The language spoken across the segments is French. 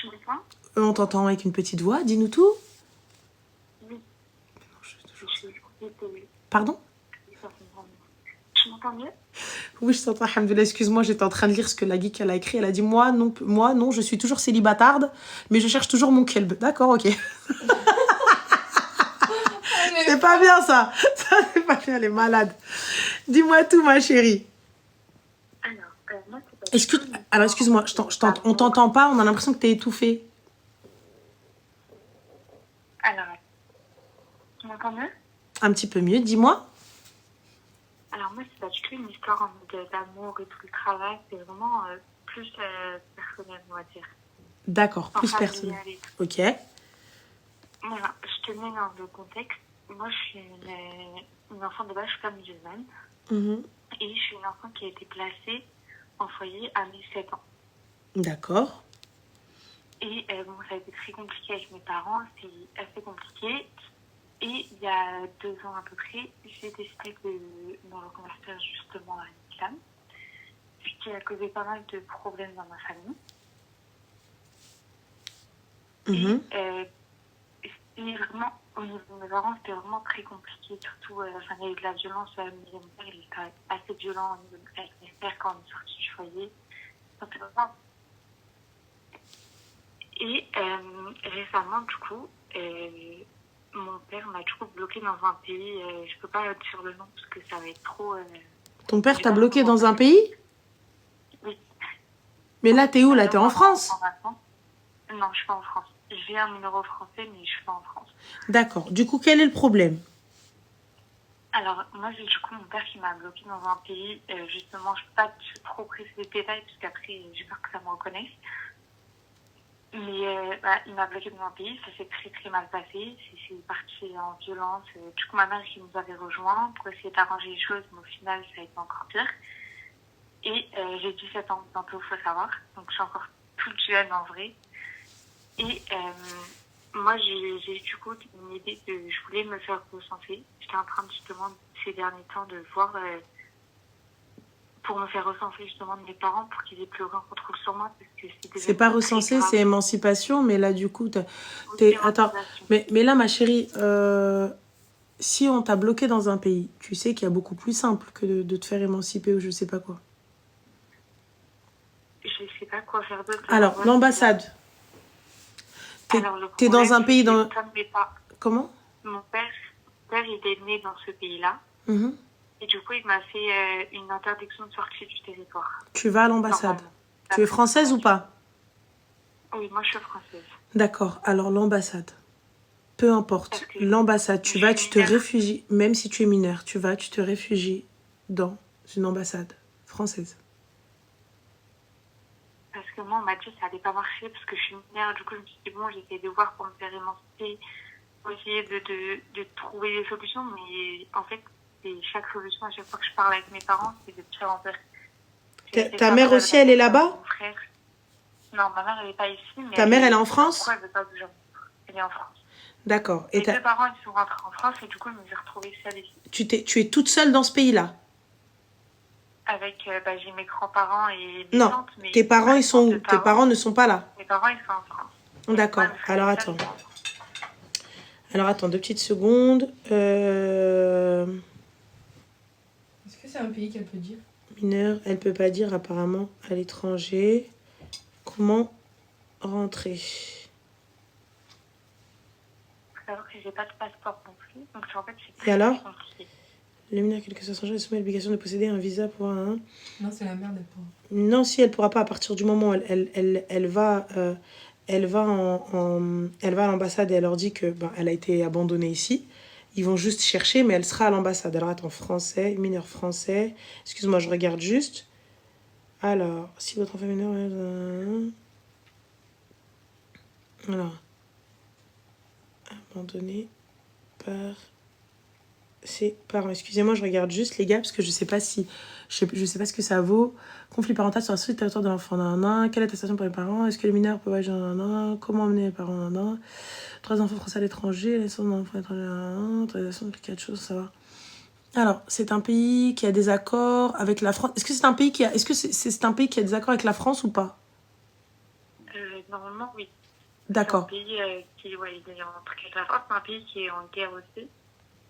Tu m'entends? On t'entend avec une petite voix, dis-nous tout. Oui. Pardon? Tu m'entends mieux? Oui, je t'entends, alhamdoulilah. Excuse-moi, j'étais en train de lire ce que la geek elle a écrit. Elle a dit, moi non, je suis toujours célibatarde, mais je cherche toujours mon kelb. D'accord, ok. C'est pas bien ça. Ça, c'est pas bien, elle est malade. Dis-moi tout, ma chérie. Moi, c'est pas Alors, excuse-moi, on t'entend pas, on a l'impression que t'es étouffée. Alors, tu m'entends mieux? Un petit peu mieux, dis-moi. Alors, moi, c'est pas du tout une histoire en mode d'amour et tout le travail. C'est vraiment plus personnel, on va dire. D'accord, plus Enfin, personnel. familial et tout. Ok. Voilà, je te mets dans le contexte. Moi, je suis une enfant de base, je suis pas musulmane. Et je suis une enfant qui a été placée en foyer à mes 7 ans. D'accord. Et bon, ça a été très compliqué avec mes parents, c'est assez compliqué. Et il y a 2 ans à peu près, j'ai décidé de me reconvertir justement à l'islam, ce qui a causé pas mal de problèmes dans ma famille. Et c'était vraiment, au niveau de mes parents, c'était vraiment très compliqué. Surtout, il y a eu de la violence. Mon père, il était assez violent au niveau avec mes frères quand on est sorti du foyer. Donc, vraiment. Et récemment, du coup, mon père m'a du coup bloqué dans un pays. Je peux pas dire le nom parce que ça va être trop. Ton père t'a bloqué dans un pays? Oui. Mais là, t'es où? Là, t'es en France? Non, je suis pas en France. J'ai un numéro français, mais je suis pas en France. D'accord. Du coup, quel est le problème? Alors, moi, j'ai du coup mon père qui m'a bloqué dans un pays. Justement, je peux pas trop préciser les détails parce qu'après, j'ai peur que ça me reconnaisse. Mais il m'a bloqué dans un pays, ça s'est très très mal passé, c'est parti en violence. Du coup, ma mère qui nous avait rejoints pour essayer d'arranger les choses, mais au final, ça a été encore pire. Et j'ai 17 ans bientôt, il faut savoir, donc je suis encore toute jeune en vrai. Et moi, j'ai du coup une idée je voulais me faire recenser. J'étais en train justement ces derniers temps de voir pour me faire recenser justement de mes parents pour qu'ils aient plus aucun contrôle sur moi parce que c'est pas recensé, c'est émancipation, mais là du coup attends, mais là ma chérie, si on t'a bloqué dans un pays, tu sais qu'il y a beaucoup plus simple que de te faire émanciper ou je sais pas quoi. Je sais pas quoi faire d'autre. Alors l'ambassade, t'es dans un pays dans... Comment? Mon père il est né dans ce pays-là. Et du coup, il m'a fait une interdiction de sortie du territoire. Tu vas à l'ambassade. Tu es française ou pas? Oui, moi je suis française. D'accord, alors l'ambassade. Peu importe, l'ambassade, tu vas, tu te réfugies, même si tu es mineur, tu vas, tu te réfugies dans une ambassade française. Parce que moi, on m'a dit que ça allait pas marcher parce que je suis mineure. Du coup, je me suis dit, bon, j'essaie de voir pour me faire émanciper, pour essayer de trouver des solutions. Mais en fait, chaque solution, à chaque fois que je parle avec mes parents, c'est de pire en pire. Ta mère aussi, elle est là-bas? Mon frère. Non, ma mère, elle n'est pas ici. Mais ta mère, elle est en France? Pourquoi elle veut pas bouger? Elle est en France. D'accord. Et mes 2 parents, ils sont rentrés en France et du coup, je me suis retrouvée seule ici. Tu es toute seule dans ce pays-là? Avec, j'ai mes grands-parents et mes tantes. Non, mais tes parents, ils sont où? Tes parents ne sont pas là? Mes parents, ils sont en France. D'accord. Alors, attends. Alors, attends, 2 petites secondes. Est-ce que c'est un pays qu'elle peut dire? Mineure, elle peut pas dire apparemment à l'étranger. Comment rentrer? Alors que j'ai pas de passeport non plus. Donc, en fait, c'est très compliqué. Le mineur, quel que soit son genre, est soumis à l'obligation de posséder un visa pour un... Non, c'est la merde, elle pourra. Non, si, elle pourra pas. À partir du moment où elle va à l'ambassade et elle leur dit que elle a été abandonnée ici. Ils vont juste chercher, mais elle sera à l'ambassade. Alors, attends, français, mineur français. Excuse-moi, je regarde juste. Alors, si votre enfant est mineur... Alors, abandonné par... ses parents. Excusez-moi, je regarde juste les gars parce que je sais pas si je sais pas ce que ça vaut. Conflit parental sur le territoire de l'enfant. Quelle attestation pour les parents? Est-ce que les mineurs peuvent agir? Comment emmener les parents? 3 enfants français à l'étranger, naissance d'un enfant étranger. Autorisation de 4 choses, ça va. Alors, c'est un pays qui a des accords avec la France. Est-ce que c'est un pays qui a est-ce que c'est un pays qui a des accords avec la France ou pas? Normalement, oui. D'accord. C'est un pays qui ouais, il est en très grave. C'est un pays qui est en guerre aussi.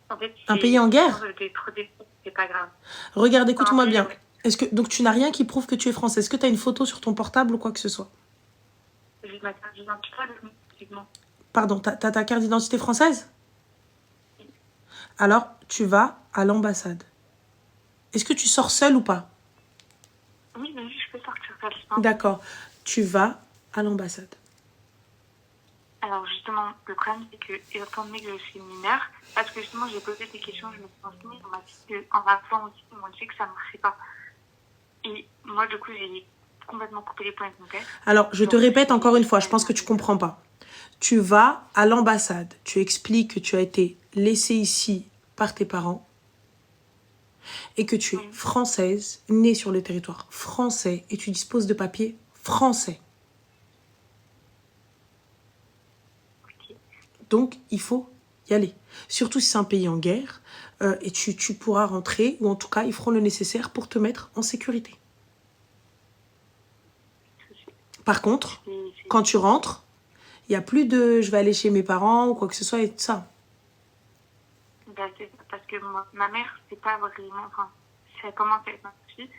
En fait, Un pays en guerre? Trop d'efforts, c'est pas grave. Regarde, écoute-moi Un bien. pays, ouais. Est-ce que donc tu n'as rien qui prouve que tu es français? Est-ce que tu as une photo sur ton portable ou quoi que ce soit? J'ai ma carte d'identité, effectivement. Pardon, t'as ta carte d'identité française? Alors, tu vas à l'ambassade. Est-ce que tu sors seule ou pas? Oui, mais oui, je peux sortir ça le soir. D'accord. Tu vas à l'ambassade. Alors justement, le problème c'est que, étant donné que je suis mineure, parce que justement j'ai posé des questions, je me suis renseignée, on m'a dit qu'en rappelant aussi, ils m'ont dit que ça ne marchait pas. Et moi du coup j'ai complètement coupé les points avec mon père. Alors, je te Donc, répète encore une fois, je pense que tu comprends pas. Tu vas à l'ambassade, tu expliques que tu as été laissée ici par tes parents et que tu es française, née sur le territoire français et tu disposes de papiers français. Ok. Donc, il faut y aller. Surtout si c'est un pays en guerre et tu pourras rentrer ou en tout cas, ils feront le nécessaire pour te mettre en sécurité. Par contre, quand tu rentres, il n'y a plus de je vais aller chez mes parents ou quoi que ce soit et tout ça. Ben, c'est parce que moi, ma mère, c'est pas vraiment. Enfin, ça a commencé avec ma fille.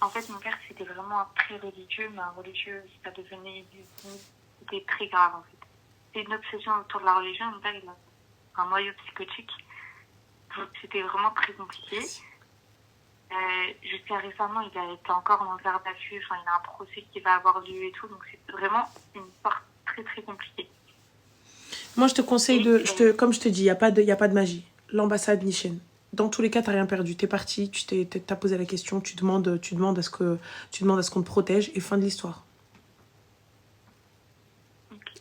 En fait, mon père, c'était vraiment un très religieux, mais un religieux, ça devenait. C'était très grave en fait. C'est une obsession autour de la religion. Mon père, il a un noyau psychotique. Donc, c'était vraiment très compliqué. Jusqu'à récemment, il a été encore en garde à vue. Enfin, il y a un procès qui va avoir lieu et tout. Donc, c'est vraiment une histoire très, très compliquée. Moi, je te conseille comme je te dis, il n'y a pas de magie. L'ambassade Nichen. Dans tous les cas, tu n'as rien perdu. Tu es parti, tu t'as posé la question, tu demandes à ce qu'on te protège et fin de l'histoire.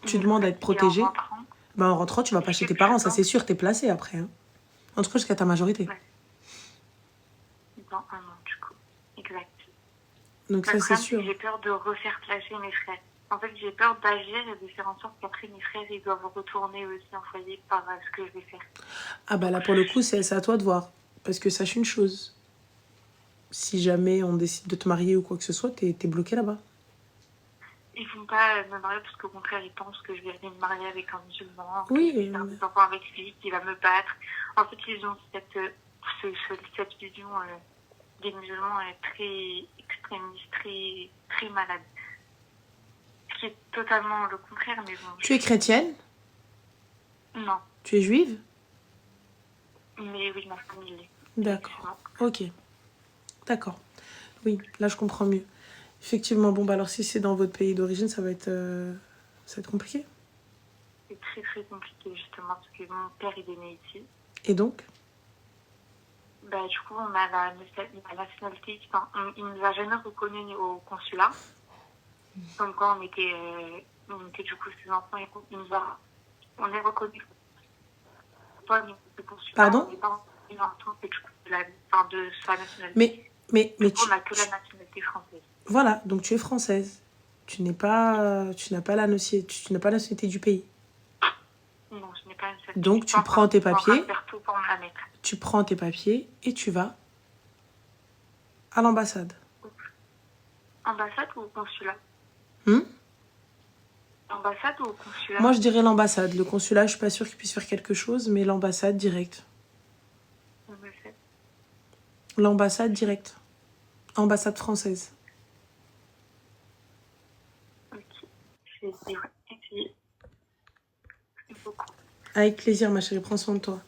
Tu demandes à être protégé. En rentrant, tu vas pas chez tes parents, ça c'est sûr, tu es placé après. Hein. En tout cas, jusqu'à ta majorité. Ouais. Dans un an, du coup. Exact. Donc ça, c'est sûr. J'ai peur de refaire placer mes frères. En fait, j'ai peur d'agir et de faire en sorte qu'après, mes frères, ils doivent retourner aussi en foyer par ce que je vais faire. Ah bah là, pour le coup, c'est à toi de voir. Parce que sache une chose. Si jamais on décide de te marier ou quoi que ce soit, t'es bloqué là-bas. Ils vont pas me marier parce qu'au contraire, ils pensent que je vais aller me marier avec un musulman, oui, que je vais faire des enfants avec lui, qui va me battre. En fait, ils ont cette vision des musulmans très extrémiste, très malade. Ce qui est totalement le contraire, mais bon. Tu es chrétienne? Non. Tu es juive? Mais oui, ma famille l'est. D'accord. Ok. D'accord. Oui, là je comprends mieux. Effectivement, bon, bah alors si c'est dans votre pays d'origine, ça va être compliqué. C'est très très compliqué justement parce que mon père il est né ici. Et donc? Bah du coup on a la nationalité, enfin, il nous a jamais reconnus au consulat. Comme quoi on était du coup ses enfants et on est reconnus. Pas le consulat. Pardon? On n'est pas reconnus en tant que de sa nationalité. Mais on n'a que la nationalité française. Voilà, donc tu es française. Tu n'as pas la nationalité du pays. Non, je n'ai pas une nationalité. Donc tu prends tes papiers. Pour me la mettre. Tu prends tes papiers et tu vas à l'ambassade. Ambassade ou consulat? Ambassade ou consulat? Moi, je dirais l'ambassade. Le consulat, je suis pas sûre qu'il puisse faire quelque chose, mais l'ambassade direct. L'ambassade direct. Ambassade française. Ok. Je vais essayer. Merci beaucoup. Avec plaisir, ma chérie. Prends soin de toi.